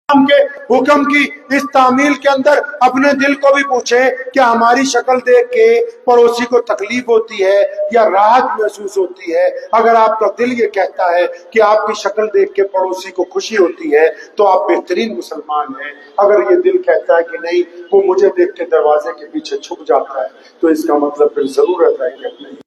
کے حکم کی اس تعمیل کے اندر اپنے دل کو بھی پوچھیں کہ ہماری شکل دیکھ کے پڑوسی کو تکلیف ہوتی ہے یا راحت محسوس ہوتی ہے. اگر آپ کا دل یہ کہتا ہے کہ آپ کی شکل دیکھ کے پڑوسی کو خوشی ہوتی ہے تو آپ بہترین مسلمان ہیں. اگر یہ دل کہتا ہے کہ نہیں وہ مجھے دیکھ کے دروازے کے پیچھے چھپ جاتا ہے تو اس کا مطلب پھر ضرورت ہے کہ اپنے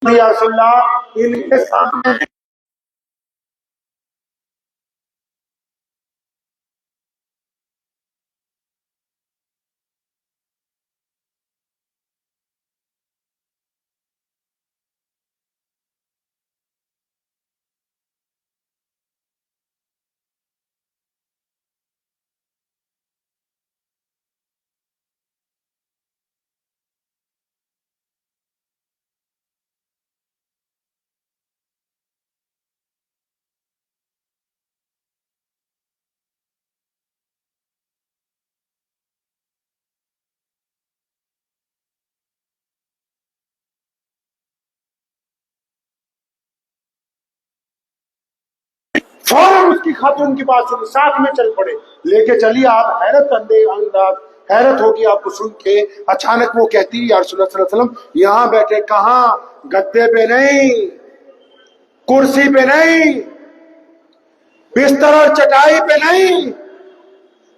یا رسول اللہ ان کے سامنے فوراً اس کی خاتون کی بات سنی، ساتھ میں چل پڑے، لے کے چلی. آپ حیرت انداز حیرت ہوگی آپ کو سن کے. اچانک وہ کہتی یا رسول اللہ صلی اللہ علیہ وسلم یہاں بیٹھے کہاں؟ گدے پہ نہیں، کرسی پہ نہیں، بستر اور چٹائی پہ نہیں،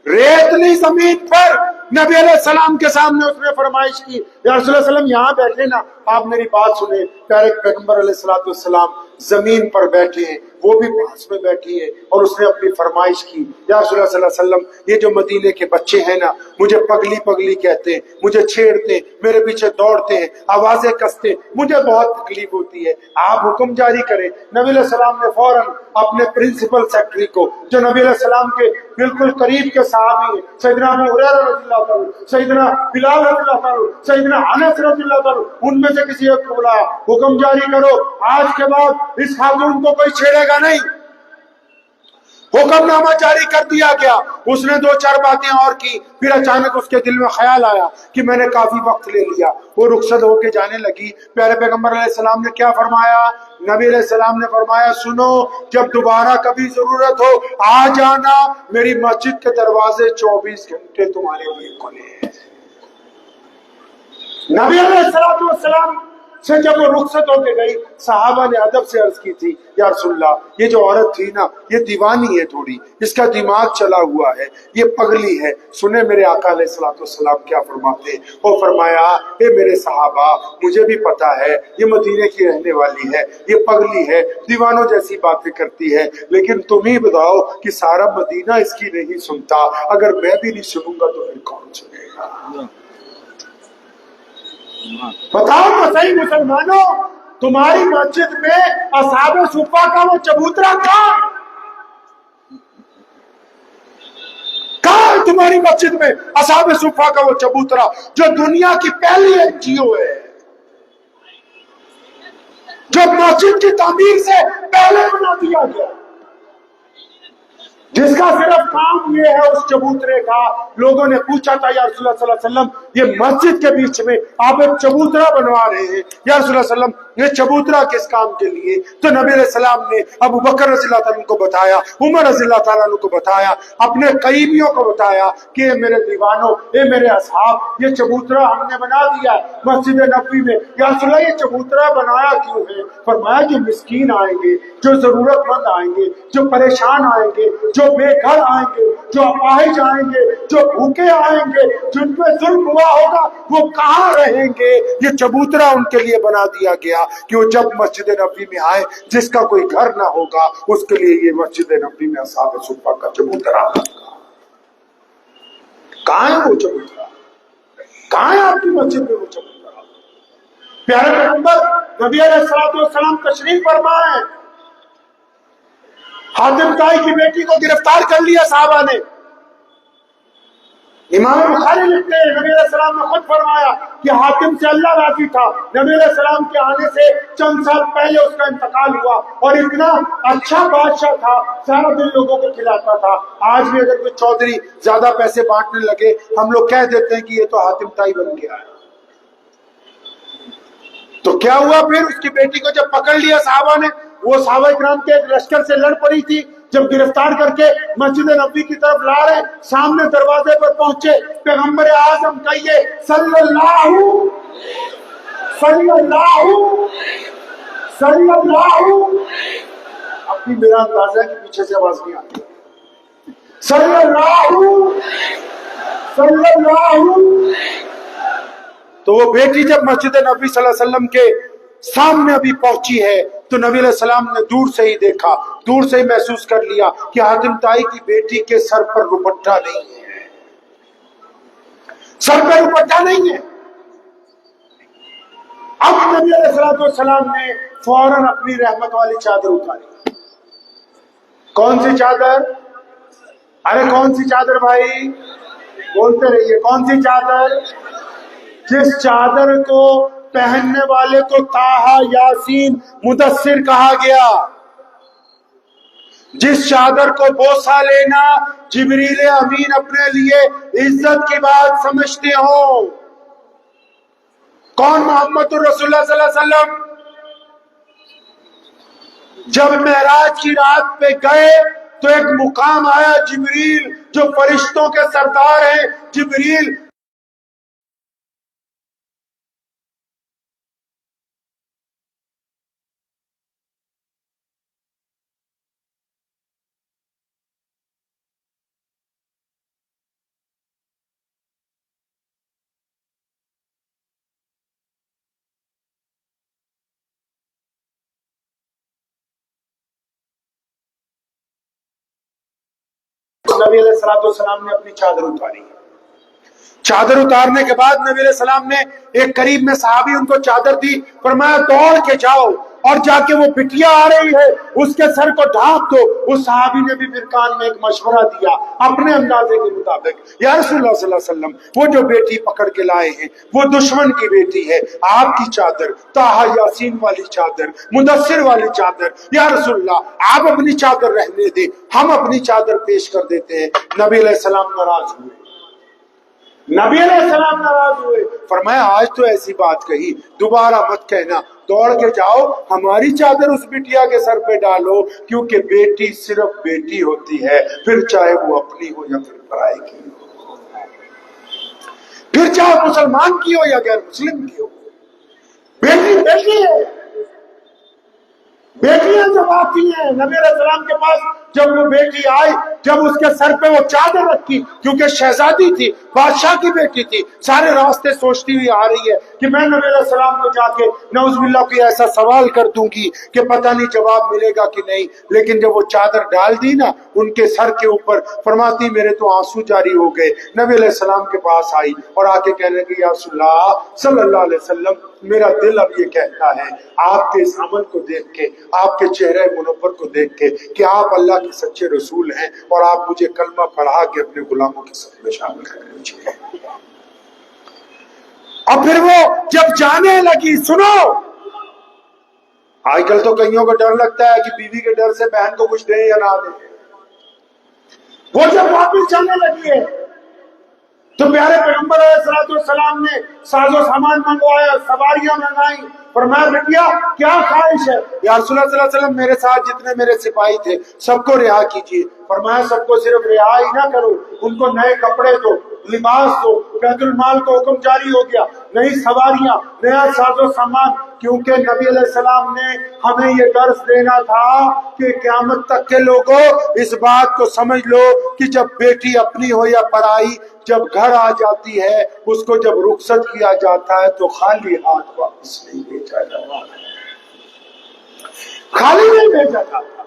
ریتلی زمین پر. نبی علیہ السلام کے سامنے اس نے فرمائش کی یا رسول اللہ صلی اللہ علیہ وسلم یہاں بیٹھے نا، آپ میری بات سنیں. پیارے پیغمبر علیہ السلام زمین پر بیٹھے ہیں، وہ بھی پاس میں بیٹھی ہے اور اس نے اپنی فرمائش کی یا رسول اللہ صلی اللہ علیہ وسلم یہ جو مدینے کے بچے ہیں نا مجھے پگلی پگلی کہتے ہیں، مجھے چھیڑتے ہیں، میرے پیچھے دوڑتے ہیں، آوازیں کستے ہیں، مجھے بہت تکلیف ہوتی ہے، آپ حکم جاری کریں. نبی علیہ السلام نے فوراً اپنے پرنسپل سیکرٹری کو جو نبی علیہ السلام کے بالکل قریب کے صحابی ہیں، سیدنا ابو ہریرہ رضی اللہ تعالیٰ، سیدنا بلال رضی اللہ تعالیٰ، سیدنا انس رضی اللہ تعالیٰ، ان میں سے کسی ایک کو بلایا، حکم جاری کرو آج کے بعد اس خاتون کو کوئی چھیڑے گا نہیں. حکم نامہ جاری کر دیا گیا. اس نے دو چار باتیں اور کی، پھر اچانک اس کے دل میں خیال آیا کہ میں نے کافی وقت لے لیا. وہ رخصت ہو کے جانے لگی. پیارے پیغمبر علیہ السلام نے کیا فرمایا؟ نبی علیہ السلام نے فرمایا سنو، جب دوبارہ کبھی ضرورت ہو آ جانا، میری مسجد کے دروازے 24 گھنٹے تمہارے لیے کھلے ہیں. نبی علیہ السلام سے جب وہ رخصت ہو کے گئی، صحابہ نے ادب سے عرض کی تھی یا رسول اللہ یہ جو عورت تھی نا یہ دیوانی ہے، تھوڑی اس کا دماغ چلا ہوا ہے، یہ پگلی ہے. سنیں میرے آقا علیہ السلام کیا فرماتے ہیں. وہ فرمایا اے میرے صحابہ مجھے بھی پتا ہے یہ مدینے کی رہنے والی ہے، یہ پگلی ہے، دیوانوں جیسی باتیں کرتی ہے، لیکن تم ہی بتاؤ کہ سارا مدینہ اس کی نہیں سنتا، اگر میں بھی نہیں سنوں گا تو پھر کون سنے گا؟ بتاؤ تو صحیح مسلمانوں، تمہاری مسجد میں اصحاب صفہ کا وہ چبوترا کہاں ہے تمہاری مسجد میں؟ اصحاب صفہ کا وہ چبوترا جو دنیا کی پہلی NGO ہے، جو مسجد کی تعمیر سے پہلے بنا دیا گیا، جس کا صرف کام یہ ہے اس چبوترے کا. لوگوں نے پوچھا تھا یا رسول اللہ صلی اللہ علیہ وسلم یہ مسجد کے بیچ میں آپ ایک چبوترا بنوا رہے ہیں، یا رسول اللہ صلی اللہ علیہ وسلم یہ چبوترا کس کام کے لیے؟ تو نبی علیہ السلام نے ابو بکر رضی اللہ تعالیٰ عنہ کو بتایا، عمر رضی اللہ تعالیٰ عنہ کو بتایا، اپنے قریبیوں کو بتایا کہ اے میرے دیوانوں، اے میرے اصحاب، یہ چبوترا ہم نے بنا دیا مسجد نبوی میں. یا رسول اللہ یہ چبوترا بنایا کیوں ہے؟ فرمایا جو مسکین آئیں گے، جو ضرورت مند آئیں گے، جو پریشان آئیں گے، جو بے گھر آئیں گے، جو اپاہج آئیں گے، جو بھوکے آئیں گے، جن پہ ظلم ہوا ہوگا وہ کہاں رہیں گے؟ یہ چبوترا ان کے لیے بنا دیا گیا کہ وہ جب مسجد نبوی میں آئے، جس کا کوئی گھر نہ ہوگا اس کے لیے یہ مسجد نبوی میں اصحاب صفہ کا چبوترا. کہاں ہے وہ چبوترا؟ کہاں ہے آپ کی مسجد میں وہ چبوترا؟ پیارے پیغمبر نبی علیہ السلام تشریف فرما ہے، حاتم طائی کی بیٹی کو گرفتار کر لیا صحابہ نے۔ امام بخاری لکھتے ہیں نبی علیہ السلام نے خود فرمایا کہ حاتم سے اللہ راضی تھا، نبی علیہ السلام کے آنے سے چند سال پہلے اس کا انتقال ہوا، اور اتنا اچھا بادشاہ تھا، سارا دن لوگوں کو کھلاتا تھا۔ آج بھی اگر کوئی چودھری زیادہ پیسے بانٹنے لگے، ہم لوگ کہہ دیتے ہیں کہ یہ تو حاتم طائی بن گیا ہے۔ تو کیا ہوا پھر؟ اس کی بیٹی کو جب پکڑ لیا صحابہ نے، وہ صحابہ کرام کے لشکر سے لڑ پڑی تھی، جب گرفتار کر کے مسجد نبوی کی طرف لا رہے، سامنے دروازے پر پہنچے، پیغمبر اعظم کہیے صلی اللہ اپنی میرا اندازہ ہے کہ پیچھے سے آواز نہیں آتی، صلی اللہ۔ تو وہ بیٹی جب مسجد نبی صلی اللہ علیہ وسلم کے سامنے ابھی پہنچی ہے تو نبی علیہ السلام نے دور سے ہی دیکھا، دور سے ہی محسوس کر لیا کہ حاتم طائی کی بیٹی کے سر پر دوپٹہ نہیں ہے، سر پر دوپٹہ نہیں ہے۔ اب نبی علیہ السلام نے فوراً اپنی رحمت والی چادر اتاری۔ کون سی چادر؟ ارے کون سی چادر بھائی؟ بولتے رہیے، کون سی چادر؟ جس چادر کو پہننے والے کو طٰہٰ، یاسین، مدثر کہا گیا، جس چادر کو بوسہ لینا جبریل امین اپنے لیے عزت کی بات سمجھتے ہو۔ کون؟ محمد الرسول اللہ صلی اللہ علیہ وسلم۔ جب معراج کی رات پہ گئے تو ایک مقام آیا، جبریل جو فرشتوں کے سردار ہیں، جبریل نبی علیہ السلام نے اپنی چادر اتاری۔ چادر اتارنے کے بعد نبی علیہ السلام نے ایک قریب میں صحابی ان کو چادر دی، فرمایا دوڑ کے جاؤ اور جا کے وہ بٹیا آ رہی ہے اس کے سر کو ڈھانپ دو۔ اس صحابی نے بھی پھر کان میں ایک مشورہ دیا اپنے اندازے کے مطابق، یا رسول اللہ صلی اللہ علیہ وسلم وہ جو بیٹی پکڑ کے لائے ہیں وہ دشمن کی بیٹی ہے، آپ کی چادر، طٰہٰ یاسین والی چادر، مدثر والی چادر، یا رسول اللہ آپ اپنی چادر رہنے دیں، ہم اپنی چادر پیش کر دیتے ہیں۔ نبی علیہ السلام ناراض ہوئے، نبی علیہ السلام ناراض ہوئے، فرمایا آج تو ایسی بات کہی، دوبارہ مت کہنا، دوڑ کے جاؤ ہماری چادر اس بٹیا کے سر پہ ڈالو، کیونکہ بیٹی صرف بیٹی ہوتی ہے، پھر چاہے وہ اپنی ہو یا پھر پرائی کی ہو، پھر چاہے مسلمان کی ہو یا غیر مسلم کی ہو، بیٹی بیٹی ہے۔ بیٹیاں جب آتی ہیں نبی علیہ السلام کے پاس، جب وہ بیٹی آئی، جب اس کے سر پہ وہ چادر رکھی، کیونکہ شہزادی تھی، بادشاہ کی بیٹی تھی، سارے راستے سوچتی ہوئی آ رہی ہے کہ میں نبی علیہ السلام کو جا کے نعوذ باللہ کوئی ایسا سوال کر دوں گی کہ پتہ نہیں جواب ملے گا کہ نہیں، لیکن جب وہ چادر ڈال دی نا ان کے سر کے اوپر، فرماتی میرے تو آنسو جاری ہو گئے۔ نبی علیہ السلام کے پاس آئی اور آ کے کہنے لگی یا رسول اللہ صلی اللہ علیہ وسلم میرا دل اب یہ کہتا ہے آپ کے اس عمل کو دیکھ کے، آپ کے چہرے منور کو دیکھ کے کہ آپ اللہ کے سچے رسول ہیں، اور آپ مجھے کلمہ پڑھا کے اپنے غلاموں کے صف میں شامل کر لیجیے۔ اور پھر وہ جب جانے لگی، سنو آج کل تو کئیوں کو ڈر لگتا ہے کہ بیوی کے ڈر سے بہن کو کچھ دیں یا نہ دیں، وہ جب واپس جانے لگی ہے تو پیارے پیغمبر علیہ السلام نے ساز و سامان منگوایا، سواریاں منگائی، فرمایا بٹیا کیا خواہش ہے؟ یا رسول اللہ صلی اللہ علیہ وسلم میرے ساتھ جتنے میرے سپاہی تھے سب کو رہا کیجیے۔ فرمایا سب کو صرف رہا ہی نہ کرو، ان کو نئے کپڑے دو، لباس دو، بیت المال کو حکم جاری ہو گیا، نئی سواریاں، نیا ساز و سامان، کیونکہ نبی علیہ السلام نے ہمیں یہ درس دینا تھا کہ قیامت تک کے لوگوں اس بات کو سمجھ لو کہ جب بیٹی اپنی ہو یا پرائی، جب گھر آ جاتی ہے اس کو جب رخصت کیا جاتا ہے تو خالی ہاتھ واپس نہیں بھیجا جاتا، خالی نہیں بھیجا جاتا۔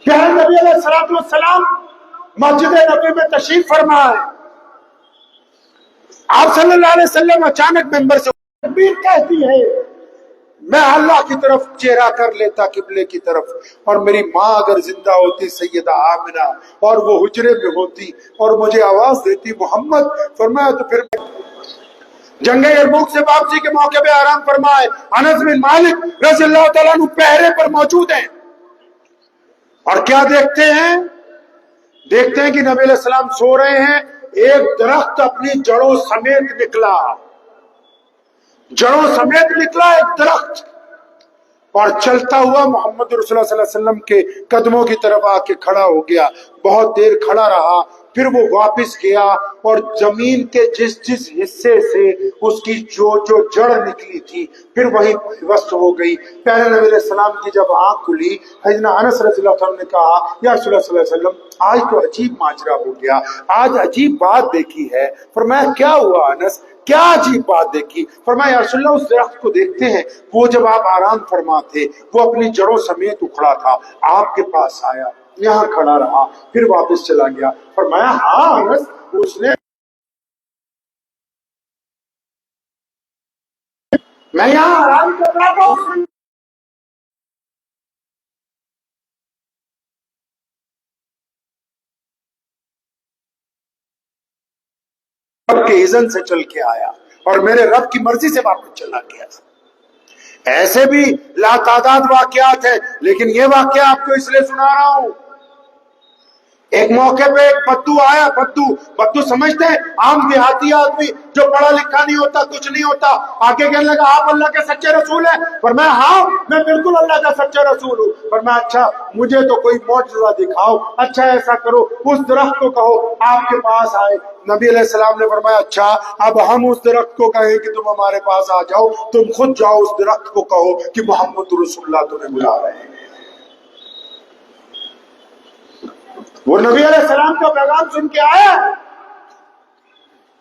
کیا نبی علیہ السلام مسجد نبی میں تشریف فرما ہے، آپ صلی اللہ علیہ وسلم اچانک ممبر سے تکبیر کہتی ہے، میں اللہ کی طرف چہرہ کر لیتا قبلے کی طرف، اور میری ماں اگر زندہ ہوتی سیدہ آمنہ اور وہ حجرے میں ہوتی اور مجھے آواز دیتی محمد، فرمایا تو پھر جنگ یرموک سے واپسی کے موقع پہ آرام فرمائے انس بن مالک رضی اللہ تعالیٰ عنہ پہرے پر موجود ہیں، اور کیا دیکھتے ہیں؟ دیکھتے ہیں کہ نبی علیہ السلام سو رہے ہیں، ایک درخت اپنی جڑوں سمیت نکلا، جڑوں سمیت نکلا ایک درخت، اور چلتا ہوا محمد رسول اللہ صلی اللہ علیہ وسلم کے قدموں کی طرف آ کے کھڑا ہو گیا، بہت دیر کھڑا رہا، پھر وہ واپس گیا اور زمین کے جس جس حصے سے اس کی جو جڑ نکلی تھی پھر وہی وسط ہو گئی۔ پہلے نبی علیہ السلام کی جب آنکھ کھلی، حضرت انس رضی اللہ عنہ نے کہا یا رسول اللہ صلی اللہ علیہ وسلم آج تو عجیب ماجرا ہو گیا، آج عجیب بات دیکھی ہے۔ فرمایا کیا ہوا انس، کیا عجیب بات دیکھی؟ فرمایا یا رسول اللہ اس درخت کو دیکھتے ہیں، وہ جب آپ آرام فرما تھے وہ اپنی جڑوں سمیت اکھڑا تھا، آپ کے پاس آیا، یہاں کھڑا رہا، پھر واپس چلا گیا۔ فرمایا ہاں انس، اس نے میں یہاں آرام کر رہا تھا، رب کے اذن سے چل کے آیا اور میرے رب کی مرضی سے واپس چلا گیا۔ ایسے بھی لا تعداد واقعات ہیں، لیکن یہ واقعہ آپ کو اس لیے سنا رہا ہوں، ایک موقع پہ ایک بدو آیا، بدو سمجھتے ہیں عام دیہاتی آدمی جو پڑھا لکھا نہیں ہوتا، کچھ نہیں ہوتا، آگے کہنے لگا آپ اللہ کے سچے رسول ہیں؟ فرمایا ہاں میں بالکل اللہ کا سچا رسول ہوں۔ فرمایا اچھا مجھے تو کوئی معجزہ دکھاؤ، اچھا ایسا کرو اس درخت کو کہو آپ کے پاس آئے۔ نبی علیہ السلام نے فرمایا اچھا اب ہم اس درخت کو کہیں کہ تم ہمارے پاس آ جاؤ، تم خود جاؤ اس درخت کو کہو کہ محمد رسول اللہ تمہیں بلا رہے ہیں۔ وہ نبی علیہ السلام کا پیغام سن کے آیا،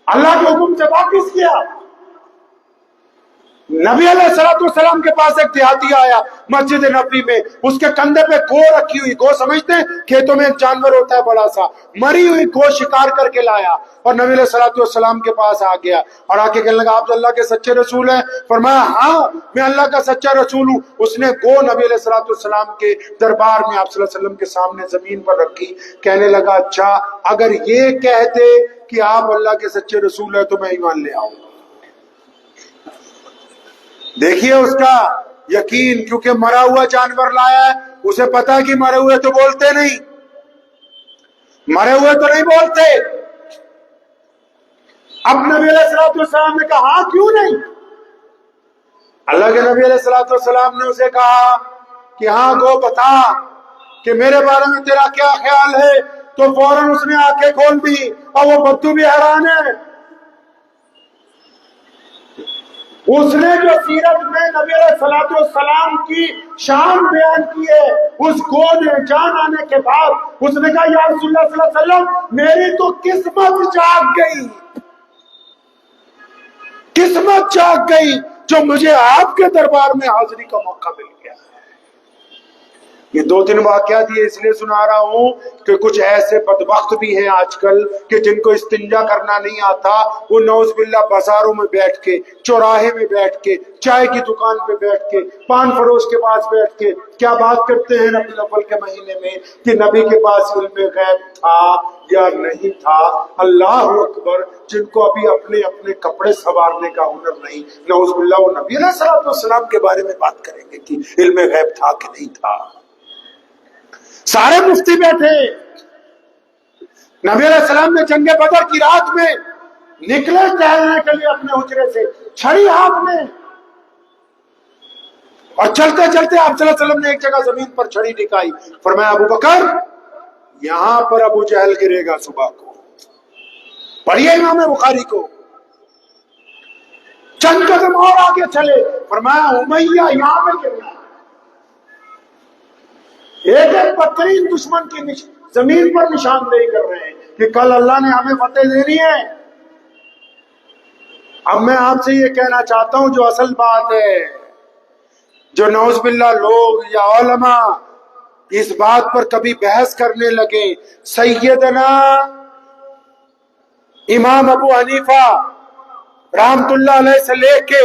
اللہ کے حکم سے واپس کیا۔ نبی علیہ السلام کے پاس ایک دیہاتی آیا مسجد نبوی میں، اس کے کندھے پہ گو رکھی ہوئی، گو سمجھتے ہیں کھیتوں میں ایک جانور ہوتا ہے بڑا سا، مری ہوئی گو شکار کر کے لایا اور نبی علیہ السلام کے پاس آ گیا اور آ کے کہنے لگا آپ اللہ کے سچے رسول ہیں؟ فرمایا ہاں میں اللہ کا سچا رسول ہوں۔ اس نے گو نبی علیہ السلام کے دربار میں آپ صلی اللہ علیہ وسلم کے سامنے زمین پر رکھی، کہنے لگا اچھا اگر یہ کہہ دے کہ آپ اللہ کے سچے رسول ہیں تو میں ایمان لے آؤں۔ دیکھیے اس کا یقین، کیونکہ مرا ہوا جانور لایا ہے، اسے پتا کہ مرے ہوئے تو بولتے نہیں، مرے ہوئے تو نہیں بولتے۔ اب نبی علیہ السلام نے کہا ہاں کیوں نہیں؟ اللہ کے نبی علیہ السلام نے اسے کہا کہ ہاں گو بتا کہ میرے بارے میں تیرا کیا خیال ہے، تو فوراً اس نے آنکھیں کھول دی اور وہ بدو بھی حیران ہے۔ اس نے جو سیرت میں نبی علیہ السلام کی شان بیان کی ہے، اس گو نے جان آنے کے بعد اس نے کہا یا رسول اللہ صلی اللہ علیہ وسلم میری تو قسمت جاگ گئی، قسمت جاگ گئی جو مجھے آپ کے دربار میں حاضری کا موقع مل گیا۔ یہ دو تین واقعات یہ اس لیے سنا رہا ہوں کہ کچھ ایسے بدبخت بھی ہیں آج کل کہ جن کو استنجا کرنا نہیں آتا، وہ نعوذ باللہ بازاروں میں بیٹھ کے، چوراہے میں بیٹھ کے، چائے کی دکان پہ بیٹھ کے، پان فروش کے پاس بیٹھ کے کیا بات کرتے ہیں ربیع الاول کے مہینے میں کہ نبی کے پاس علم غیب تھا یا نہیں تھا۔ اللہ اکبر، جن کو ابھی اپنے اپنے کپڑے سنوارنے کا ہنر نہیں، نعوذ باللہ وہ نبی علیہ السلام کے بارے میں بات کریں گے کہ علم غیب تھا کہ نہیں تھا۔ سارے مفتی بیٹھے، نبی علیہ السلام نے جنگ بدر کی رات میں نکلے ٹہلنے کے لیے اپنے حجرے سے، چھڑی ہاتھ میں، اور چلتے چلتے آپ صلی اللہ علیہ وسلم نے ایک جگہ زمین پر چھڑی دکھائی، فرمایا ابو بکر یہاں پر ابو جہل گرے گا صبح کو، پڑھیے امام بخاری کو۔ چند قدم اور آگے چلے، فرمایا امیہ یہاں پہ گرنا۔ ایک ایک بدترین دشمن کی زمین پر نشاندہی کر رہے ہیں کہ کل اللہ نے ہمیں فتح دینی ہے۔ اب میں آپ سے یہ کہنا چاہتا ہوں جو اصل بات ہے، جو نعوذ باللہ لوگ یا علماء اس بات پر کبھی بحث کرنے لگے، سیدنا امام ابو حنیفہ رحمت اللہ علیہ سے لے کے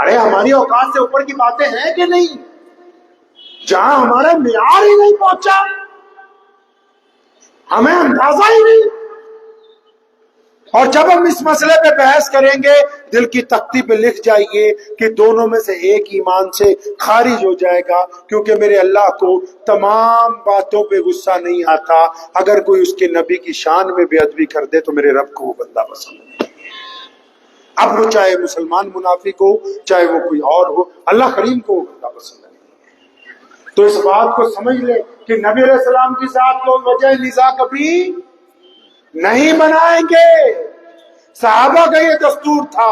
ارے ہماری اوقات سے اوپر کی باتیں ہیں کہ نہیں؟ جہاں ہمارا معیار ہی نہیں پہنچا، ہمیں اندازہ ہی نہیں۔ اور جب ہم اس مسئلے پہ بحث کریں گے، دل کی تختی پہ لکھ جائیے کہ دونوں میں سے ایک ایمان سے خارج ہو جائے گا، کیونکہ میرے اللہ کو تمام باتوں پہ غصہ نہیں آتا۔ اگر کوئی اس کے نبی کی شان میں بے ادبی کر دے تو میرے رب کو وہ بندہ پسند نہیں۔ اب وہ چاہے مسلمان منافق ہو، چاہے وہ کوئی اور ہو، اللہ کریم کو وہ بندہ پسند نہیں۔ تو اس بات کو سمجھ لے کہ نبی علیہ السلام کی ذات کو وجہ نزاع کبھی نہیں بنائیں گے۔ صحابہ کا یہ دستور تھا،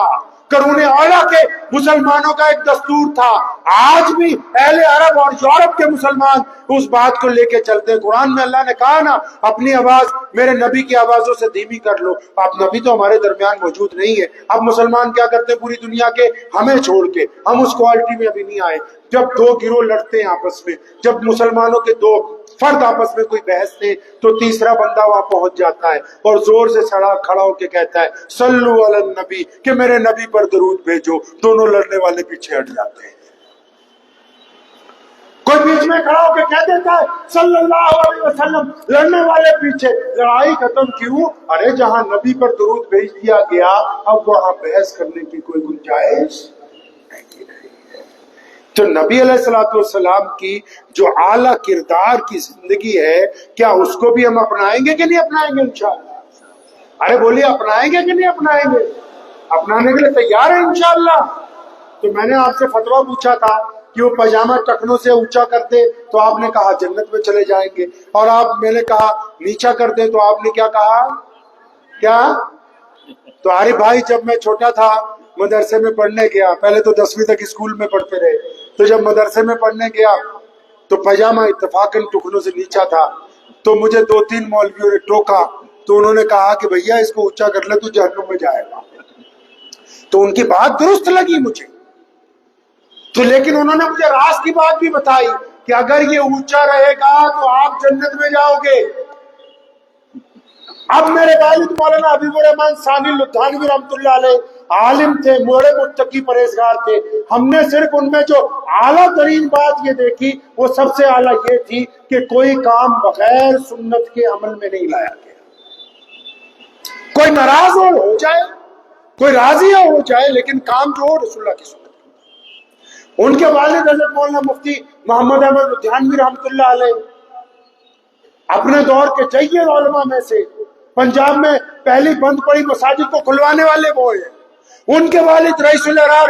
قرون اولیٰ کے مسلمانوں کا ایک دستور تھا۔ آج بھی اہل عرب اور یورپ کے مسلمان اس بات کو لے کے چلتے ہیں۔ قرآن میں اللہ نے کہا نا، اپنی آواز میرے نبی کی آوازوں سے دھیمی کر لو۔ اب نبی تو ہمارے درمیان موجود نہیں ہے۔ اب مسلمان کیا کرتے ہیں پوری دنیا کے؟ ہمیں چھوڑ کے ہم اس کوالٹی میں ابھی نہیں آئے۔ جب دو گروہ لڑتے ہیں آپس میں، جب مسلمانوں کے دو فرد آپس میں کوئی بحث دے تو تیسرا بندہ وہاں پہنچ جاتا ہے اور زور سے کھڑا ہو کے کہتا ہے صلو علی النبی، کہ میرے نبی پر درود بھیجو۔ دونوں لڑنے والے پیچھے ہٹ جاتے ہیں۔ کوئی بیچ میں کھڑا ہو کے کہہ دیتا ہے صلی اللہ علیہ وسلم، لڑنے والے پیچھے۔ لڑائی ختم کیوں؟ ارے جہاں نبی پر درود بھیج دیا گیا، اب وہاں بحث کرنے کی کوئی گنجائش نہیں رہی۔ تو نبی علیہ الصلوۃ والسلام کی جو اعلیٰ کردار کی زندگی ہے، کیا اس کو بھی ہم اپنائیں گے کہ نہیں اپنائیں گے انشاءاللہ؟ ارے بولیے، اپنائیں گے کہ نہیں اپنائیں گے؟ اپنانے کے لیے تیار ہیں انشاءاللہ؟ تو میں نے آپ سے فتویٰ پوچھا تھا کہ وہ پاجامہ ٹخنوں سے اونچا کرتے تو آپ نے کہا جنت میں چلے جائیں گے، اور میں نے کہا نیچا کر دیں تو آپ نے کیا کہا؟ کیا؟ تو عارف بھائی، جب میں چھوٹا تھا مدرسے میں پڑھنے گیا، پہلے تو 10ویں تک اسکول میں پڑھتے رہے، تو جب مدرسے میں پڑھنے گیا تو پاجامہ اتفاقاً ٹخنوں سے نیچا تھا، تو مجھے 2-3 مولویوں نے ٹوکا، تو انہوں نے کہا کہ بھیا اس کو اونچا کر لے تو جہنم میں جائے گا۔ تو ان کی بات درست لگی مجھے، تو لیکن انہوں نے مجھے راز کی بات بھی بتائی کہ اگر یہ اونچا رہے گا تو آپ جنت میں جاؤ گے۔ اب میرے والد مولانا حبیب الرحمن ثانی لدھانوی رحمۃ اللہ علیہ عالم تھے، بڑے متقی پرہیزگار تھے۔ ہم نے صرف ان میں جو اعلیٰ ترین بات یہ دیکھی، وہ سب سے اعلیٰ یہ تھی کہ کوئی کام بغیر سنت کے عمل میں نہیں لایا گیا۔ کوئی ناراض ہو جائے، کوئی راضی ہو جائے، لیکن کام جو ہو رسول اللہ کی سنت۔ ان کے والد حضرت مولانا مفتی محمد احمد لدھیانوی رحمۃ اللہ علیہ اپنے دور کے جید علماء میں سے، پنجاب میں پہلی بند پڑی مساجد کو کھلوانے والے وہ ہیں۔ ان کے والد رئیس الارار